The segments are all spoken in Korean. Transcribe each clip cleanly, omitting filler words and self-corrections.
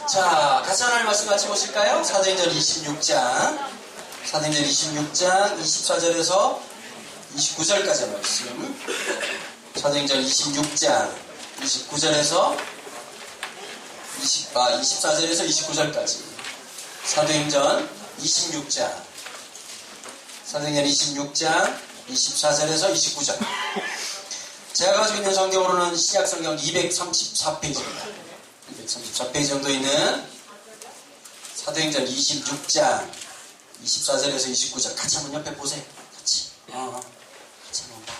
자, 같이 하나님 말씀 같이 보실까요? 사도행전 26장 24절에서 29절까지 말씀. 사도행전 26장 24절에서 29절까지. 사도행전 26장 24절에서 29절. 제가 가지고 있는 성경으로는 신약성경 234페이지입니다. 234페이지 정도 있는 사도행전 26장 24절에서 29절. 같이 한번 옆에 보세요. 같이. 같이 한번 봐.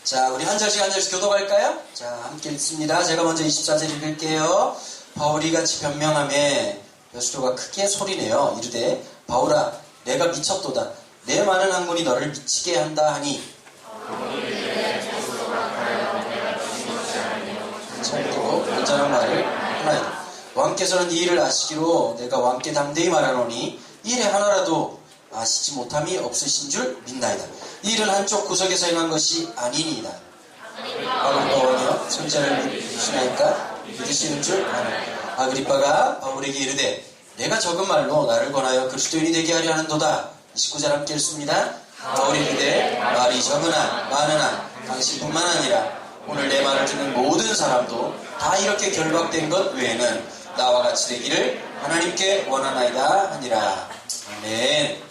자, 우리 한 절씩 교독할까요? 자, 함께 읽습니다. 제가 먼저 24절 읽을게요. 바울이 같이 변명하매 베스도가 크게 소리내어 이르되, 바울아, 내가 미쳤도다. 내 많은 학문이 너를 미치게 한다 하니, 참고 온전한 말을 하나이다. 왕께서는 이 일을 아시기로 내가 왕께 담대히 말하노니 이 일에 하나라도 아시지 못함이 없으신 줄 믿나이다. 이 일은 한쪽 구석에서 행한 것이 아니니이다. 아그리빠와여 선지자를 믿으시나이까? 믿으시는 줄 아나이다. 아그리빠가 바울에게 이르되, 내가 적은 말로 나를 권하여 그리스도인이 되게 하려 하는도다. 29절 함께 읽습니다. 바울이 이르되, 말이 적으나 많으나 당신뿐만 아니라 오늘 내 말을 듣는 모든 사람도 다 이렇게 결박된 것 외에는 나와 같이 되기를 하나님께 원하나이다 하니라. 아멘.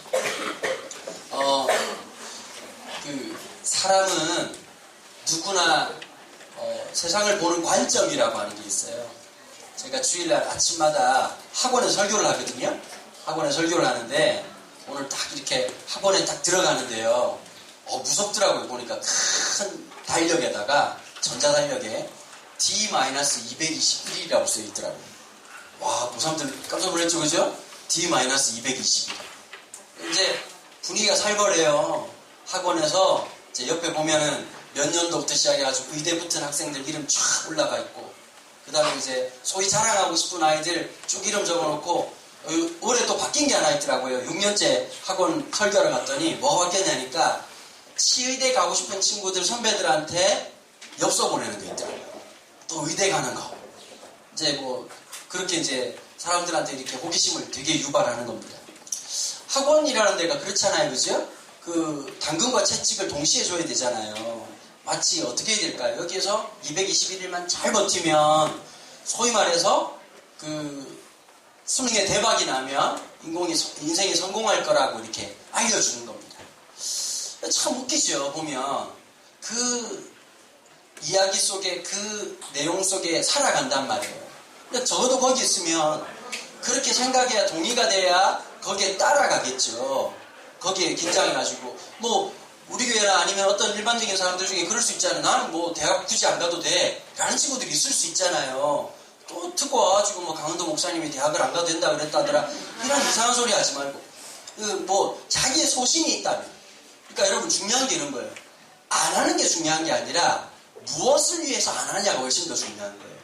사람은 누구나 세상을 보는 관점이라고 하는 게 있어요. 제가 주일날 아침마다 학원에 설교를 하거든요. 학원에 설교를 하는데 오늘 딱 이렇게 학원에 딱 들어가는데요. 무섭더라고요. 보니까 큰 달력에다가 전자달력에 D-221이라고 써있더라고요. 와, 그 사람들 깜짝 놀랐죠, 그죠? D-221. 이제 분위기가 살벌해요. 학원에서 이제 옆에 보면은 몇 년도부터 시작해가지고 의대 붙은 학생들 이름 쫙 올라가 있고, 그 다음에 이제 소위 자랑하고 싶은 아이들 쭉 이름 적어놓고, 올해 또 바뀐 게 하나 있더라고요. 6년째 학원 설교를 갔더니 뭐가 바뀌었냐니까, 치의대 가고 싶은 친구들 선배들한테 엽서 보내는 게 있더라고요. 또 의대 가는 거. 이제 뭐 그렇게 이제 사람들한테 이렇게 호기심을 되게 유발하는 겁니다. 학원이라는 데가 그렇잖아요, 그죠? 그 당근과 채찍을 동시에 줘야 되잖아요. 마치 어떻게 해야 될까요? 여기에서 221일만 잘 버티면 소위 말해서 그 수능에 대박이 나면 인생이 성공할 거라고 이렇게 알려주는 겁니다. 참 웃기죠, 보면. 그 이야기 속에, 그 내용 속에 살아간단 말이에요. 근데 적어도 거기 있으면 그렇게 생각해야, 동의가 돼야 거기에 따라가겠죠. 거기에 긴장해가지고. 뭐 우리 교회나 아니면 어떤 일반적인 사람들 중에 그럴 수 있잖아요. 나는 뭐 대학 굳이 안 가도 돼 라는 친구들이 있을 수 있잖아요. 또 듣고 와가지고 뭐 강원도 목사님이 대학을 안 가도 된다 그랬다더라, 이런 이상한 소리 하지 말고, 뭐 자기의 소신이 있다면. 그러니까 여러분, 중요한 게 이런 거예요. 안 하는 게 중요한 게 아니라 무엇을 위해서 안 하느냐가 훨씬 더 중요한 거예요.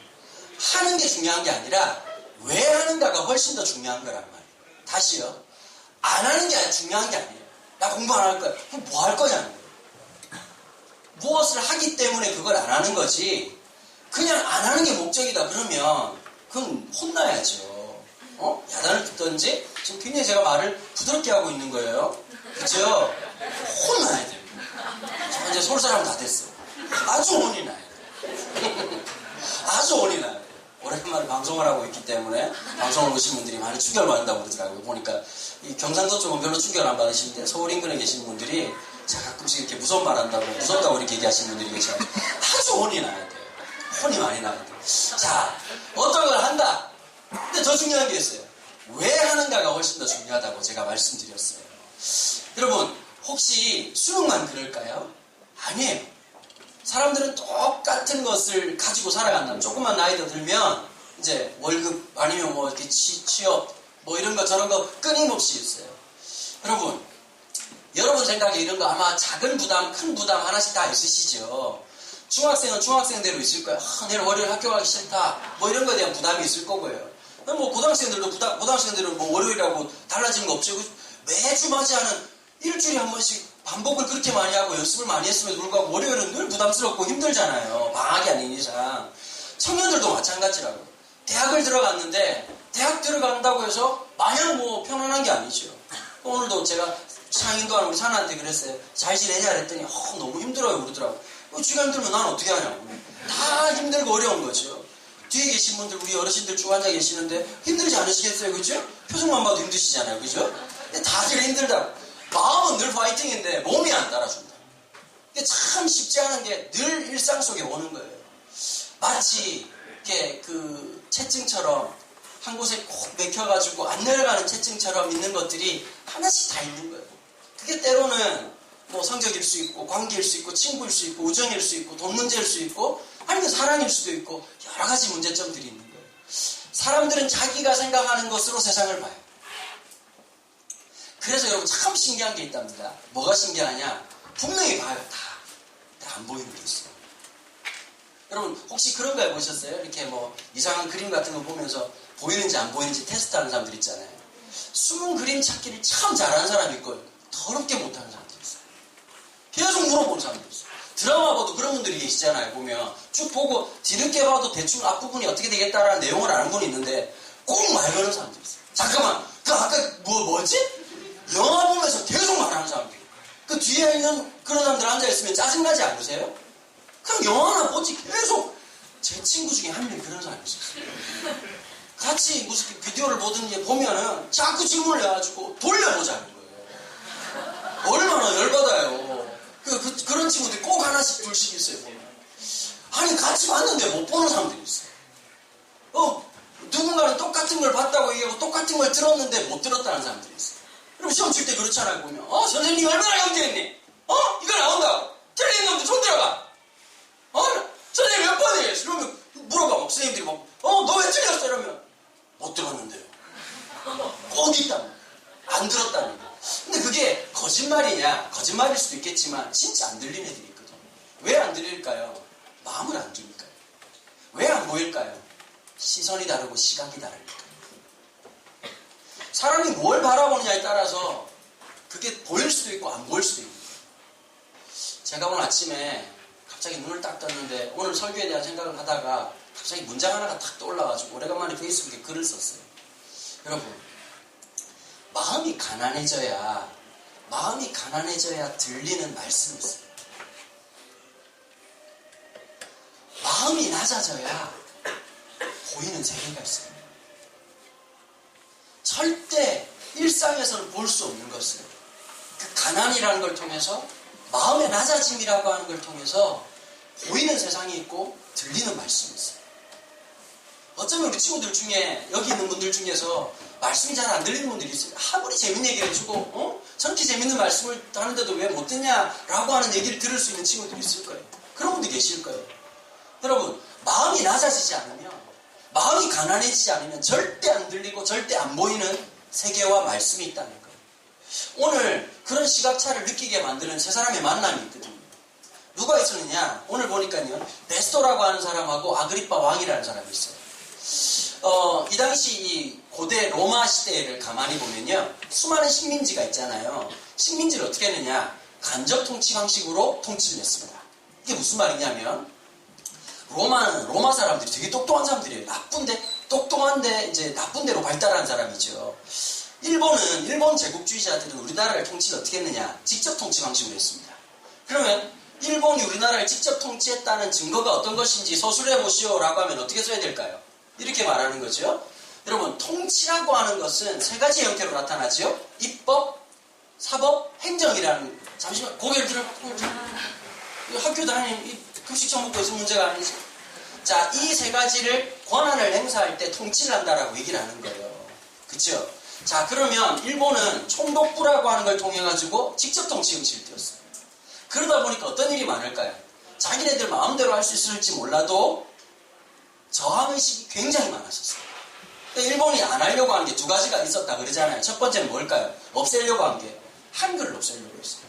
하는 게 중요한 게 아니라 왜 하는가가 훨씬 더 중요한 거란 말이에요. 다시요. 안 하는 게 중요한 게 아니에요. 나 공부 안 할 거야. 그럼 뭐 할 거냐는 거예요. 무엇을 하기 때문에 그걸 안 하는 거지, 그냥 안 하는 게 목적이다 그러면 그건 혼나야죠. 야단을 듣든지. 지금 굉장히 제가 말을 부드럽게 하고 있는 거예요. 그죠? 혼나야 돼요. 저 이제 서울 사람 다 됐어. 아주 혼이 나요. 아주 혼이 나요. 오랜만에 방송을 하고 있기 때문에 방송을 오신 분들이 많이 충격을 받는다고 그러더라고요. 보니까 이 경상도 쪽은 별로 충격을 안 받으시는데 서울 인근에 계시는 분들이 제가 가끔씩 이렇게 무서운 말 한다고, 무섭다고 이렇게 얘기하시는 분들이 계셔요. 아주 혼이 나야 돼요. 혼이 많이 나야 돼요. 자, 어떤 걸 한다. 근데 더 중요한 게 있어요. 왜 하는가가 훨씬 더 중요하다고 제가 말씀드렸어요. 여러분, 혹시 수능만 그럴까요? 아니에요. 사람들은 똑같은 것을 가지고 살아간다면, 조금만 나이가 들면 이제 월급 아니면 뭐 이렇게 취업 뭐 이런 거 저런 거 끊임없이 있어요. 여러분 생각에 이런 거 아마 작은 부담, 큰 부담 하나씩 다 있으시죠. 중학생은 중학생대로 있을 거예요. 내일 월요일 학교 가기 싫다, 뭐 이런 거에 대한 부담이 있을 거고요. 뭐 고등학생들도 고등학생들은 뭐 월요일하고 달라지는 거 없죠. 매주 맞이하는, 일주일에 한 번씩 반복을 그렇게 많이 하고 연습을 많이 했음에도 불구하고 월요일은 늘 부담스럽고 힘들잖아요. 방학이 아닌 이상. 청년들도 마찬가지라고. 대학을 들어갔는데 대학 들어간다고 해서 마냥 뭐 편안한 게 아니죠. 오늘도 제가 상인도하는 우리 사나한테 그랬어요. 잘 지내냐 그랬더니 너무 힘들어요 그러더라고. 쥐가 힘들면 난 어떻게 하냐고. 다 힘들고 어려운 거죠. 뒤에 계신 분들 우리 어르신들 쭉 앉아 계시는데 힘들지 않으시겠어요? 그죠? 표정만 봐도 힘드시잖아요. 그죠? 근데 다들 힘들다고. 마음은 늘 파이팅인데 몸이 안 따라준다. 이게 참 쉽지 않은 게 늘 일상 속에 오는 거예요. 마치 이렇게 그 채증처럼 한 곳에 꼭 맥혀가지고 안 내려가는 채증처럼 있는 것들이 하나씩 다 있는 거예요. 그게 때로는 뭐 성적일 수 있고 관계일 수 있고 친구일 수 있고 우정일 수 있고 돈 문제일 수 있고 아니면 사랑일 수도 있고 여러 가지 문제점들이 있는 거예요. 사람들은 자기가 생각하는 것으로 세상을 봐요. 그래서 여러분 참 신기한 게 있답니다. 뭐가 신기하냐? 분명히 봐요. 다. 근데 안 보이는 게 있어요. 여러분 혹시 그런 거 해보셨어요? 이렇게 뭐 이상한 그림 같은 거 보면서 보이는지 안 보이는지 테스트하는 사람들 있잖아요. 숨은 그림 찾기를 참 잘하는 사람이 있고 더럽게 못하는 사람들이 있어요. 계속 물어보는 사람들이 있어요. 드라마 봐도 그런 분들이 계시잖아요. 보면 쭉 보고 뒤늦게 봐도 대충 앞부분이 어떻게 되겠다라는 내용을 아는 분이 있는데 꼭 말 거는 사람들이 있어요. 잠깐만 그 아까 뭐지? 영화 보면서 계속 말하는 사람들이 그 뒤에 있는 그런 사람들 앉아있으면 짜증나지 않으세요? 그럼 영화나 보지 계속. 제 친구 중에 한 명 그런 사람이 있었어요. 같이 무슨 비디오를 보든지 보면은 자꾸 질문을 해가지고 돌려보자는 거예요. 얼마나 열받아요. 그런 친구들이 꼭 하나씩 둘씩 있어요. 보면. 아니 같이 봤는데 못 보는 사람들이 있어요. 누군가는 똑같은 걸 봤다고 얘기하고 똑같은 걸 들었는데 못 들었다는 사람들이 있어요. 그럼 시험 칠 때 그렇잖아요. 보면 선생님 얼마나 염두했니? 이거 나온다고. 틀린 놈들 손 들어가. 선생님 몇 번이에요? 그러면 물어봐. 막 선생님들이 막 너 왜 틀렸어? 이러면 못 들었는데요. 꼭 있다. 안 들었다는 거. 근데 그게 거짓말이냐? 거짓말일 수도 있겠지만 진짜 안 들리는 애들이 있거든요. 왜 안 들릴까요? 마음을 안 주니까요. 왜 안 보일까요? 시선이 다르고 시각이 다르니까. 사람이 뭘 바라보느냐에 따라서 그게 보일 수도 있고 안 보일 수도 있는 거예요. 제가 오늘 아침에 갑자기 눈을 딱 떴는데 오늘 설교에 대한 생각을 하다가 갑자기 문장 하나가 탁 떠올라가지고 오래간만에 페이스북에 글을 썼어요. 여러분 마음이 가난해져야 들리는 말씀이 있어요. 마음이 낮아져야 보이는 세계가 있어요. 절대 일상에서는 볼 수 없는 것을 그 가난이라는 걸 통해서 마음의 낮아짐이라고 하는 걸 통해서 보이는 세상이 있고 들리는 말씀이 있어요. 어쩌면 우리 친구들 중에 여기 있는 분들 중에서 말씀이 잘 안 들리는 분들이 있어요. 아무리 재밌는 얘기 해주고 저렇게 재밌는 말씀을 하는데도 왜 못 듣냐라고 하는 얘기를 들을 수 있는 친구들이 있을 거예요. 그런 분들 계실 거예요. 여러분 마음이 낮아지지 않으면 마음이 가난해지지 않으면 절대 안 들리고 절대 안 보이는 세계와 말씀이 있다는 거예요. 오늘 그런 시각차를 느끼게 만드는 세 사람의 만남이 있거든요. 누가 있었느냐? 오늘 보니까요. 베스토라고 하는 사람하고 아그리파 왕이라는 사람이 있어요. 이 당시 이 고대 로마 시대를 가만히 보면요. 수많은 식민지가 있잖아요. 식민지를 어떻게 했느냐? 간접 통치 방식으로 통치를 했습니다. 이게 무슨 말이냐면 로마는 로마 사람들이 되게 똑똑한 사람들이에요. 똑똑한데 이제 나쁜 대로 발달한 사람이죠. 일본 제국주의자들은 우리나라를 통치를 어떻게 했느냐? 직접 통치 방식으로 했습니다. 그러면 일본이 우리나라를 직접 통치했다는 증거가 어떤 것인지 서술해 보시오라고 하면 어떻게 써야 될까요? 이렇게 말하는 거죠. 여러분 통치라고 하는 것은 세 가지 형태로 나타나죠. 입법, 사법, 행정이라는. 잠시만 고개를 들어. 학교 다니는 급식 처먹고 있으면 문제가 아니죠. 자, 이 세 가지를 권한을 행사할 때 통치를 한다라고 얘기를 하는 거예요. 그렇죠? 자, 그러면 일본은 총독부라고 하는 걸 통해 가지고 직접 통치 형식을 띄웠어요. 그러다 보니까 어떤 일이 많을까요? 자기네들 마음대로 할 수 있을지 몰라도 저항의식이 굉장히 많았었어요. 일본이 안 하려고 한 게 두 가지가 있었다 그러잖아요. 첫 번째는 뭘까요? 없애려고 한 게 한글을 없애려고 했어요.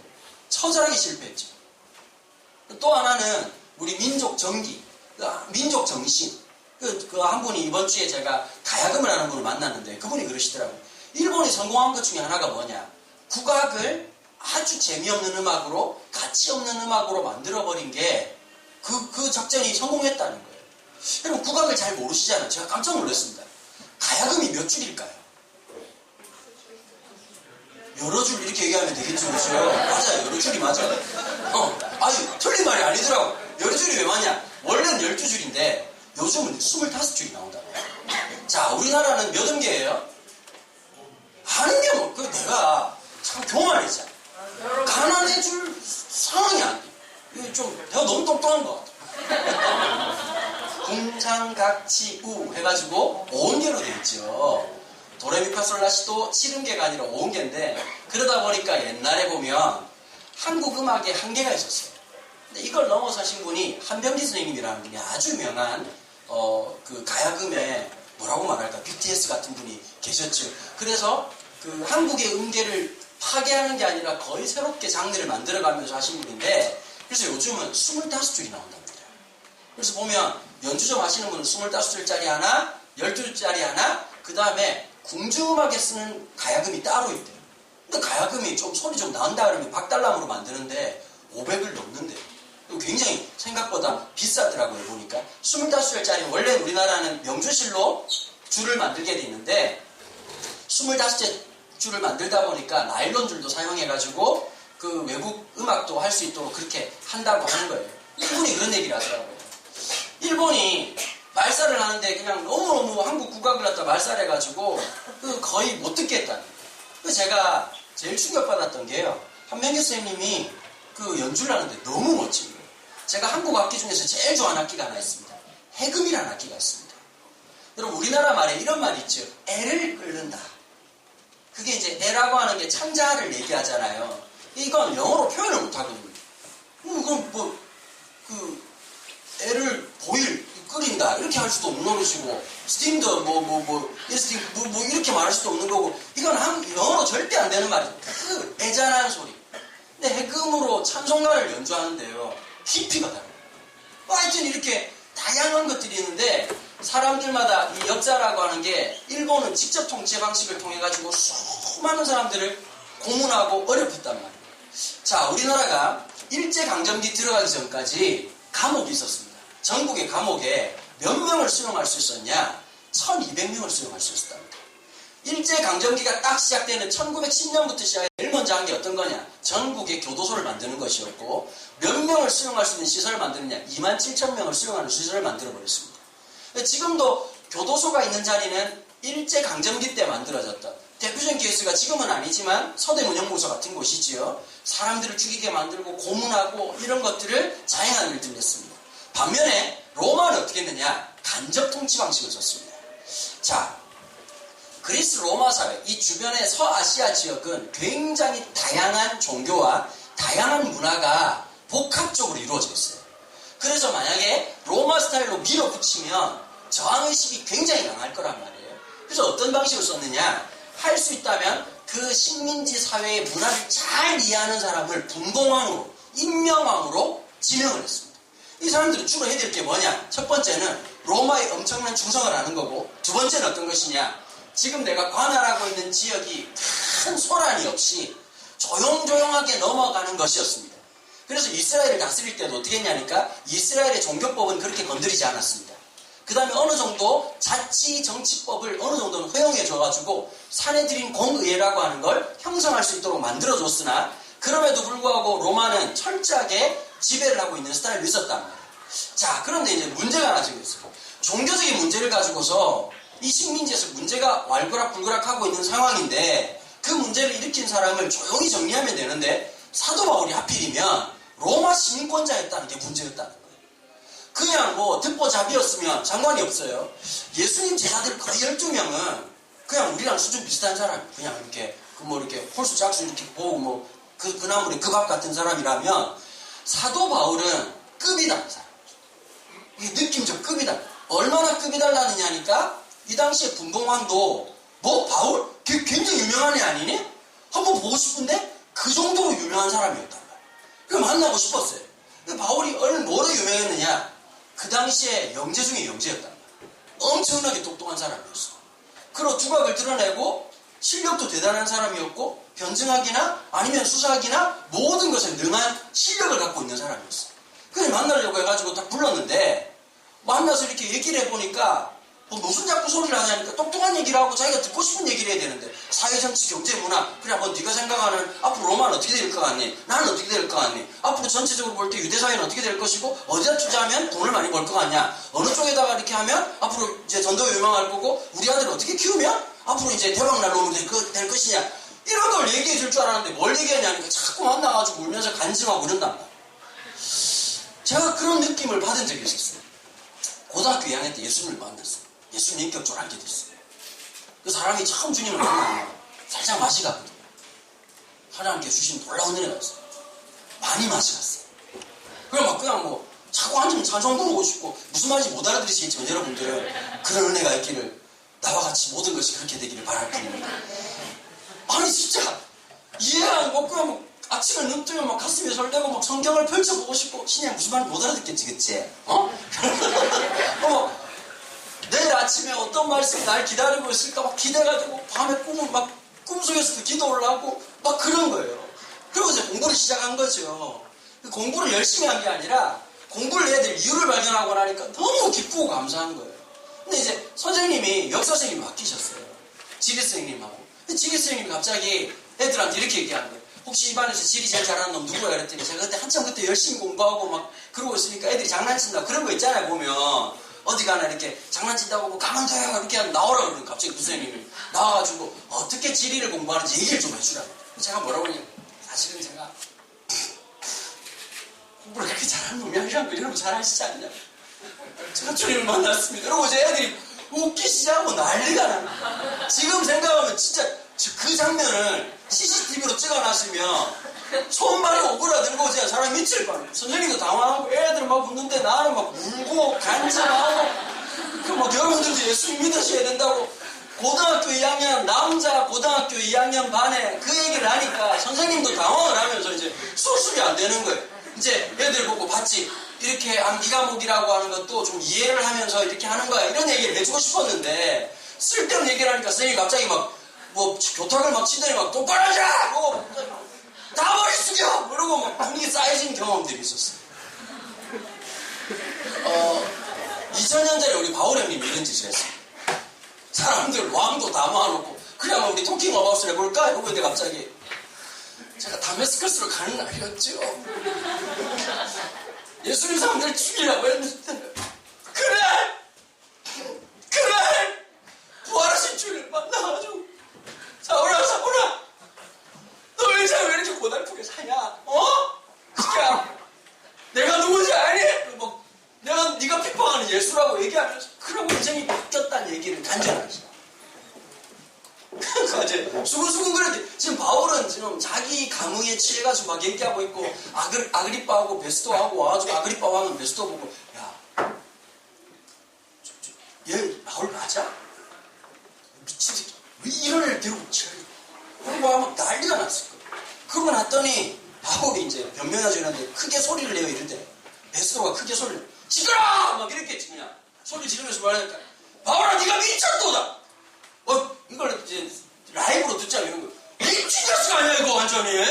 처절하게 실패했죠. 또 하나는 우리 민족 정기, 민족 정신. 그 한 분이 이번 주에 제가 가야금을 하는 분을 만났는데 그분이 그러시더라고요. 일본이 성공한 것 중에 하나가 뭐냐? 국악을 아주 재미없는 음악으로 가치 없는 음악으로 만들어버린 게 그 작전이 성공했다는 거예요. 여러분 국악을 잘 모르시잖아요. 제가 깜짝 놀랐습니다. 가야금이 몇 줄일까요? 여러 줄 이렇게 얘기하면 되겠죠, 그렇죠? 맞아요, 여러 줄이 맞아요. 아니 틀린 말이 아니더라고. 여러 줄이 왜 맞냐? 원래는 12줄인데 요즘은 25줄이 나온다고요. 자, 우리나라는 몇 음계예요? 아는 게 뭐, 내가 참 교만했잖아. 가난해 줄 상황이 안 돼. 이게 좀 내가 너무 똑똑한 것 같아. 궁장각치우 해가지고 5음계로 돼 있죠. 도레미파솔라시도 7음계가 아니라 5음계인데 그러다 보니까 옛날에 보면 한국 음악에 한계가 있었어요. 근데 이걸 넘어서신 분이 한병기 선생님이라는 분이 아주 유명한 그 가야금의 뭐라고 말할까 BTS 같은 분이 계셨죠. 그래서 그 한국의 음계를 파괴하는 게 아니라 거의 새롭게 장르를 만들어가면서 하신 분인데 그래서 요즘은 25줄이 나온답니다. 그래서 보면 연주 좀 하시는 분은 25줄짜리 하나, 12줄짜리 하나, 그 다음에 궁중음악에 쓰는 가야금이 따로 있대요. 근데 가야금이 좀 소리 좀 나온다 그러면 박달람으로 만드는데 500을 넘는데요. 굉장히 생각보다 비싸더라고요, 보니까. 25줄짜리, 원래 우리나라는 명주실로 줄을 만들게 돼 있는데 25개 줄을 만들다 보니까 나일론 줄도 사용해가지고 그 외국 음악도 할 수 있도록 그렇게 한다고 하는 거예요. 일본이 그런 얘기를 하더라고요. 일본이 말살을 하는데 그냥 너무너무 한국 국악을 갖다 말살해가지고 거의 못 듣겠다는 거예요. 제가 제일 충격받았던 게요. 한명규 선생님이 그 연주를 하는데 너무 멋진 거예요. 제가 한국 악기 중에서 제일 좋아하는 악기가 하나 있습니다. 해금이라는 악기가 있습니다. 여러분 우리나라 말에 이런 말이 있죠. 애를 끓는다. 그게 이제 애라고 하는 게 창자를 얘기하잖아요. 이건 영어로 표현을 못하거든요. 그럼 애를 보일, 끓인다 이렇게 할 수도 없는 노릇이고 스팀드 이렇게 말할 수도 없는 거고 이건 영어로 절대 안 되는 말이에요. 그 애잔한 소리. 근데 해금으로 찬송가를 연주하는데요. 깊이가 달라요. 하여튼 이렇게 다양한 것들이 있는데 사람들마다 이 역사라고 하는 게 일본은 직접 통치 방식을 통해 가지고 수많은 사람들을 고문하고 어렵혔단 말이에요. 자, 우리나라가 일제강점기 들어가기 전까지 감옥이 있었습니다. 전국의 감옥에 몇 명을 수용할 수 있었냐? 1200명을 수용할 수 있었답니다. 일제강점기가 딱 시작되는 1910년부터 시작해 제일 먼저 한 게 어떤 거냐? 전국에 교도소를 만드는 것이었고 몇 명을 수용할 수 있는 시설을 만드느냐? 27,000명을 수용하는 시설을 만들어버렸습니다. 지금도 교도소가 있는 자리는 일제강점기 때 만들어졌던 대표적인 케이스가 지금은 아니지만 서대문형무소 같은 곳이지요. 사람들을 죽이게 만들고 고문하고 이런 것들을 자행하는 일들을 했습니다. 반면에 로마는 어떻게 했느냐? 간접 통치 방식을 썼습니다. 자, 그리스 로마 사회, 이 주변의 서아시아 지역은 굉장히 다양한 종교와 다양한 문화가 복합적으로 이루어져 있어요. 그래서 만약에 로마 스타일로 밀어붙이면 저항의식이 굉장히 강할 거란 말이에요. 그래서 어떤 방식을 썼느냐? 할 수 있다면 그 식민지 사회의 문화를 잘 이해하는 사람을 분봉왕으로, 임명왕으로 지명을 했습니다. 이 사람들은 주로 해야 될 게 뭐냐? 첫 번째는 로마에 엄청난 충성을 하는 거고, 두 번째는 어떤 것이냐? 지금 내가 관할하고 있는 지역이 큰 소란이 없이 조용조용하게 넘어가는 것이었습니다. 그래서 이스라엘을 다스릴 때도 어떻게 했냐니까 이스라엘의 종교법은 그렇게 건드리지 않았습니다. 그 다음에 어느 정도 자치 정치법을 어느 정도는 허용해 줘가지고 사내들인 공의회라고 하는 걸 형성할 수 있도록 만들어줬으나 그럼에도 불구하고 로마는 철저하게 지배를 하고 있는 스타일로 있었단 말이에요. 자, 그런데 이제 문제가 하나 지고 있어요. 종교적인 문제를 가지고서 이 식민지에서 문제가 왈그락불그락하고 있는 상황인데 그 문제를 일으킨 사람을 조용히 정리하면 되는데 사도 바울이 하필이면 로마 시민권자였다는 게 문제였다는 거예요. 그냥 뭐 듣보잡이었으면 상관이 없어요. 예수님 제자들 거의 12명은 그냥 우리랑 수준 비슷한 사람, 그냥 이렇게 이렇게 홀수 짝수 이렇게 보고 그 나물의 그 밥 같은 사람이라면 사도 바울은 급이 다른 사람. 이게 느낌적 급이 달라. 얼마나 급이 달라느냐니까 이 당시에 분봉왕도 바울? 걔 굉장히 유명한 애 아니니? 한번 보고 싶은데 그 정도로 유명한 사람이었단 말이야. 그래서 만나고 싶었어요. 바울이 뭐로 유명했느냐? 그 당시에 영재 중에 영재였단 말이야. 엄청나게 똑똑한 사람이었어. 그리고 두각을 드러내고 실력도 대단한 사람이었고 변증하기나 아니면 수사하기나 모든 것에 능한 실력을 갖고 있는 사람이었어. 그래서 만나려고 해가지고 딱 불렀는데 만나서 이렇게 얘기를 해보니까 뭐 무슨 자꾸 소리를 하냐니까 똑똑한 얘기를 하고 자기가 듣고 싶은 얘기를 해야 되는데 사회, 정치, 경제, 문화 그래 뭐 네가 생각하는 앞으로 로마는 어떻게 될 것 같니? 나는 어떻게 될 것 같니? 앞으로 전체적으로 볼 때 유대사회는 어떻게 될 것이고 어디다 투자하면 돈을 많이 벌 것 같냐? 어느 쪽에다가 이렇게 하면 앞으로 이제 전도가 유망할 거고 우리 아들을 어떻게 키우면 앞으로 이제 대박날 놈이 될 것이냐? 이런 걸 얘기해 줄 줄 알았는데 뭘 얘기하냐니까 자꾸 만나가지고 울면서 간증하고 이런단 말이야. 제가 그런 느낌을 받은 적이 있었어요. 고등학교 2학년 때 예수님을 만났어요. 예수님 인격적으로 알게 됐어요. 그 사람이 처음 주님을 만나면 살짝 맛이 갔거든요. 하나님께 주신 놀라운 은혜가 있어요. 많이 맛이 갔어요. 그럼 그냥 뭐 자꾸 앉으면 찬송 부르고 싶고 무슨 말인지 못 알아들으시겠지만 여러분들은 그런 은혜가 있기를 나와 같이 모든 것이 그렇게 되기를 바랄 뿐입니다. 아니 진짜 이해가 안 가고 그냥 뭐 아침에 눈 뜨면 막 가슴이 설레고 막 성경을 펼쳐보고 싶고 신이 무슨 말인지 못 알아듣겠지 그치? 내일 아침에 어떤 말씀이 날 기다리고 있을까 막 기대가지고 밤에 꿈속에서도 기도를 하고 막 그런 거예요. 그리고 이제 공부를 시작한 거죠. 공부를 열심히 한 게 아니라 공부를 해야 될 이유를 발견하고 나니까 너무 기쁘고 감사한 거예요. 근데 이제 선생님이 역사 선생님이 바뀌셨어요. 지리 선생님하고. 근데 지리 선생님이 갑자기 애들한테 이렇게 얘기하는 거예요. 혹시 이 반에서 지리 제일 잘하는 놈 누구야? 그랬더니 제가 그때 한참 그때 열심히 공부하고 막 그러고 있으니까 애들이 장난친다 그런 거 있잖아요. 보면 어디 가나 이렇게 장난친다고 뭐 가만 둬요 이렇게 나오라 그러면 갑자기 그 선생님이 나와가지고 어떻게 지리를 공부하는지 얘기를 좀 해주라고. 제가 뭐라고 하냐면 사실은 제가 공부를 그렇게 잘하는 놈이 아니란 거 여러분 잘 아시지 않냐? 제가 주님을 만났습니다. 그러고 이제 애들이 웃기 시작하고 난리가 납니다. 지금 생각하면 진짜 그 장면을 CCTV로 찍어놨으면 손발이 오그라들고 제가 사람이 미칠 뻔해요. 선생님도 당황하고 애들 막 웃는데 나는 막 울고 간증하고 막 여러분들도 예수님 믿으셔야 된다고 고등학교 2학년 남자 고등학교 2학년 반에 그 얘기를 하니까 선생님도 당황을 하면서 이제 수습이 안 되는 거예요. 이제 애들 보고 봤지 이렇게 암기 과목이라고 하는 것도 좀 이해를 하면서 이렇게 하는 거야 이런 얘기를 해주고 싶었는데 쓸데없는 얘기를 하니까 선생님이 갑자기 막 뭐 교탁을 막 치더니 막 똑바로 하자! 뭐 다 머리 숙여! 그러고 막 분위기 쌓여진 경험들이 있었어요. 2000년 전에 우리 바울 형님이 이런 짓을 했어요. 사람들 왕도 다 모아놓고 그냥 우리 토킹 어바웃을 해볼까? 이러고 있는데 갑자기 제가 다메스커스로 가는 날이었죠. 예수님 사람들 죽이라고 했는데 그래! 부활하신 주를 만나가지고 사울아 너 인생 왜 이렇게 고달프게 사냐? 진짜 내가 누군지 아니? 네가 핍박하는 예수라고 얘기하면서 그러고 인생이 바뀌었다는 얘기를 간절하지. 그러니까 이제 수근수근 그랬는데 지금 바울은 지금 자기 감흥에 취해가지고 막 얘기하고 있고 아그리빠하고 베스토하고 와가지고 아그리빠 왕은 베스토 보고 야 얘 바울 맞아? 미친 새끼 왜 이런 애를 데리고 치라고 그러고 막 난리가 났을 거예요. 그러고 났더니 바울이 이제 변명해주는데 크게 소리를 내요 이런데 베스토가 크게 소리를 내요. 지들아! 막 이렇게 했지 그냥 소리 지르면서 말하니까 바울아 네가 미쳤도다. 이걸 이제 라이브로 듣자 이런 거 미친 자식 아니야 이거 완전히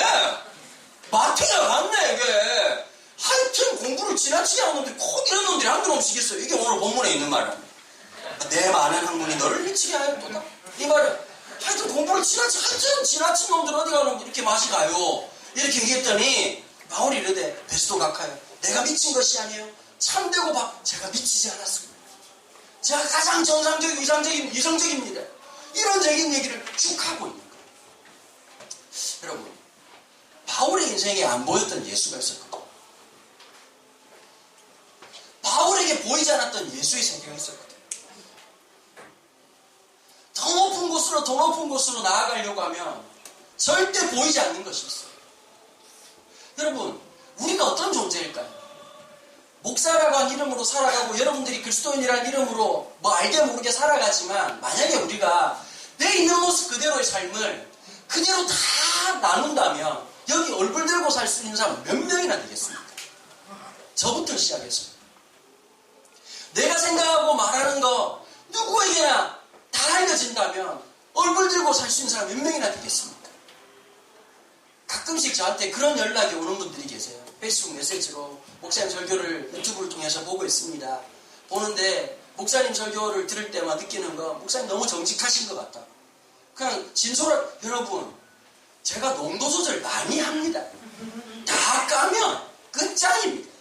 마트가 갔네 이게. 하여튼 공부를 지나치게 하는 놈들이 꼭 이런 놈들이 한두 놈씩 있어요. 이게 오늘 본문에 있는 말이야. 내 많은 학문이 너를 미치게 하였도다. 이 말은 하여튼 공부를 지나친 놈들 어디 가면 이렇게 맛이 가요. 이렇게 얘기했더니 바울이 이러대 베스토 각하여 내가 미친 것이 아니에요. 참되고 제가 미치지 않았습니다. 제가 가장 정상적이고 이성적입니다. 이런적인 얘기를 쭉 하고 있는 거예요. 여러분 바울의 인생에 안 보였던 예수가 있었거든요. 바울에게 보이지 않았던 예수의 세계가 있었거든요. 더 높은 곳으로 나아가려고 하면 절대 보이지 않는 것이 있어요. 여러분 우리가 어떤 존재일까요? 목사라고 한 이름으로 살아가고 여러분들이 그리스도인이라는 이름으로 알게 모르게 살아가지만 만약에 우리가 내 있는 모습 그대로의 삶을 그대로 다 나눈다면 여기 얼굴 들고 살 수 있는 사람은 몇 명이나 되겠습니까? 저부터 시작해서 내가 생각하고 말하는 거 누구에게나 다 알려진다면 얼굴 들고 살 수 있는 사람 몇 명이나 되겠습니까? 가끔씩 저한테 그런 연락이 오는 분들이 계세요. 페이스북 메시지로 목사님 설교를 유튜브를 통해서 보고 있습니다. 보는데 목사님 설교를 들을 때만 느끼는 거, 목사님 너무 정직하신 것 같다. 그냥 진솔한, 여러분, 제가 농도 조절 많이 합니다. 다 까면 끝장입니다.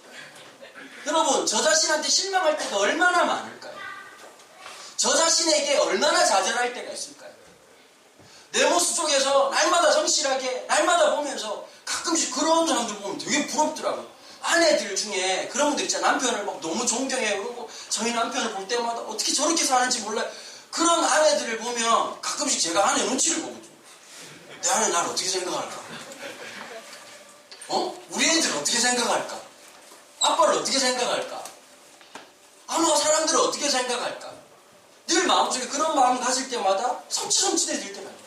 여러분, 저 자신한테 실망할 때가 얼마나 많을까요? 저 자신에게 얼마나 좌절할 때가 있을까요? 내 모습 속에서 날마다 성실하게, 날마다 보면서 가끔씩 그런 사람들 보면 되게 부럽더라고요. 아내들 중에 그런 분들 있잖아요. 남편을 막 너무 존경해요. 그러고 저희 남편을 볼 때마다 어떻게 저렇게 사는지 몰라요. 그런 아내들을 보면 가끔씩 제가 아내 눈치를 보거든요. 내 아내 나를 어떻게 생각할까? 우리 애들을 어떻게 생각할까? 아빠를 어떻게 생각할까? 아마 사람들을 어떻게 생각할까? 늘 마음속에 그런 마음 가질 때마다 섬찟섬찟해질 때가 있어요.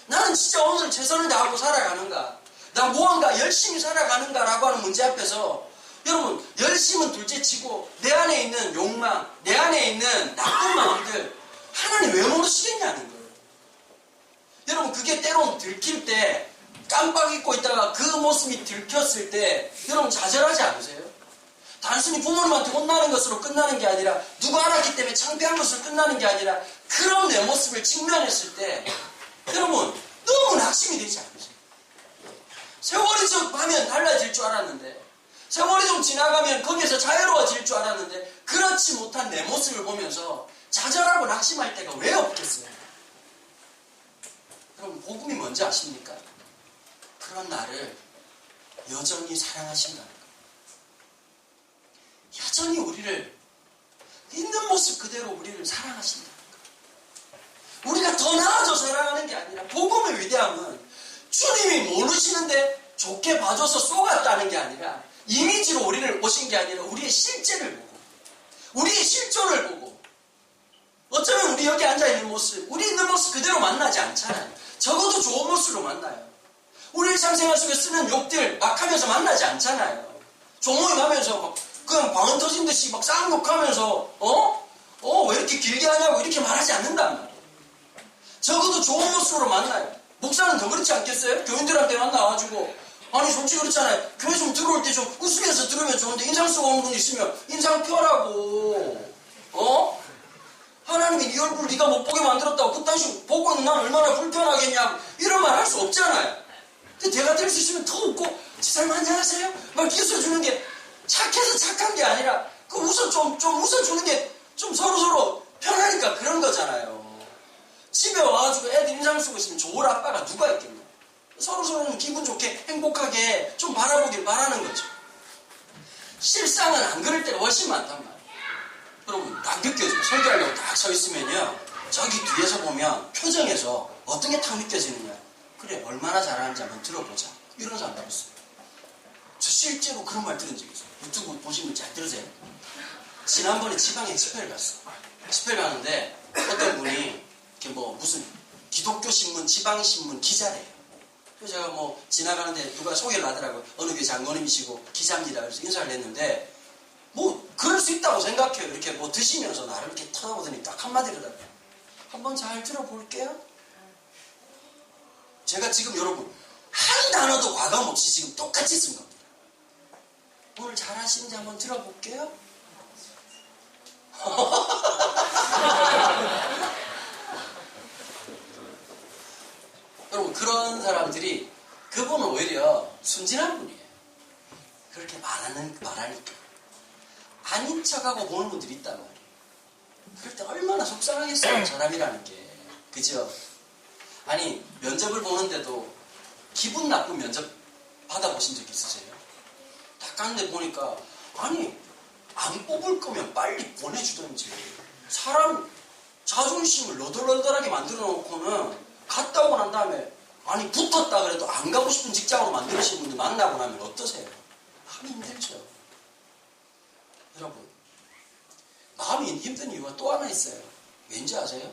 나는 진짜 오늘 최선을 다하고 살아가는가? 나 무언가 열심히 살아가는가라고 하는 문제 앞에서 여러분, 열심은 둘째치고 내 안에 있는 욕망, 내 안에 있는 나쁜 마음들 하나님 왜 모르시겠냐는 거예요. 여러분, 그게 때론 들킬 때 깜빡 잊고 있다가 그 모습이 들켰을 때 여러분 좌절하지 않으세요? 단순히 부모님한테 혼나는 것으로 끝나는 게 아니라 누가 알았기 때문에 창피한 것으로 끝나는 게 아니라 그런 내 모습을 직면했을 때 여러분 너무 낙심이 되지 않으세요? 세월이 좀 하면 달라질 줄 알았는데, 세월이 좀 지나가면 거기에서 자유로워질 줄 알았는데 그렇지 못한 내 모습을 보면서 좌절하고 낙심할 때가 왜 없겠어요? 여러분, 복음이 뭔지 아십니까? 그런 나를 여전히 사랑하신다는 거예요. 여전히 우리를 있는 모습 그대로 우리를 사랑하신다는 거예요. 우리가 더 나아져 사랑하는 게 아니라 복음의 위대함은 주님이 모르시는데 좋게 봐줘서 쏘갔다는 게 아니라 이미지로 우리를 오신 게 아니라 우리의 실제를 보고 우리의 실존을 보고 어쩌면 우리 여기 앉아있는 모습, 우리 있는 모습 그대로 만나지 않잖아요. 적어도 좋은 모습으로 만나요. 우리 일상생활 속에 쓰는 욕들 막 하면서 만나지 않잖아요. 종모임 하면서 막 그냥 방언 터진 듯이 막 쌍욕하면서 왜 이렇게 길게 하냐고 이렇게 말하지 않는단 말이에요. 적어도 좋은 모습으로 만나요. 목사는 더 그렇지 않겠어요? 교인들한테 만나가지고 아니 솔직히 그렇잖아요. 교회 좀 들어올 때 좀 웃으면서 들으면 좋은데 인상 쓰고 오는 분 있으면 인상 펴라고. 하나님이 네 얼굴 네가 못 보게 만들었다고 그딴 식으로 보고 있는 난 얼마나 불편하겠냐고 이런 말 할 수 없잖아요. 근데 내가 될 수 있으면 더 웃고 지사님 안녕하세요? 막 웃어주는 게 착해서 착한 게 아니라 그 좀 웃어주는 게 좀 서로서로 편하니까 그런 거잖아요. 집에 와가지고 애들 인상 쓰고 있으면 좋을 아빠가 누가 있겠냐. 서로서로는 기분 좋게 행복하게 좀 바라보길 바라는 거죠. 실상은 안 그럴 때가 훨씬 많단 말이에요. 여러분 딱 느껴져요. 설교하려고 딱 서 있으면요 저기 뒤에서 보면 표정에서 어떤 게 딱 느껴지느냐. 그래 얼마나 잘하는지 한번 들어보자. 이런 사람도 있어요. 저 실제로 그런 말 들은 적이 있어요. 유튜브 보시면 잘 들으세요. 지난번에 지방에 집회를 갔어. 집회를 가는데 어떤 분이 이렇게 무슨 기독교 신문 지방신문 기자래요. 그래서 제가 지나가는데 누가 소개를 하더라고요. 어느 교회 장로님이시고 기자입니다. 그래서 인사를 했는데 그럴 수 있다고 생각해요. 이렇게 드시면서 나를 이렇게 쳐다보더니 딱 한마디를 하더라고요. 한번 잘 들어볼게요. 제가 지금 여러분 한 단어도 과감 없이 지금 똑같이 쓴 겁니다. 오늘 잘하시는지 한번 들어볼게요. 여러분 그런 사람들이 그분은 오히려 순진한 분이에요. 그렇게 말하니까 아닌 척하고 보는 분들이 있단 말이에요. 그럴 때 얼마나 속상하겠어요. 사람이라는 게. 그죠? 아니 면접을 보는데도 기분 나쁜 면접 받아보신 적 있으세요? 딱 갔는데 보니까 아니 안 뽑을 거면 빨리 보내주든지 사람 자존심을 너덜너덜하게 만들어 놓고는 갔다 오고 난 다음에 아니 붙었다 그래도 안 가고 싶은 직장으로 만드시는 분들 만나고 나면 어떠세요? 마음이 힘들죠. 여러분 마음이 힘든 이유가 또 하나 있어요. 왠지 아세요?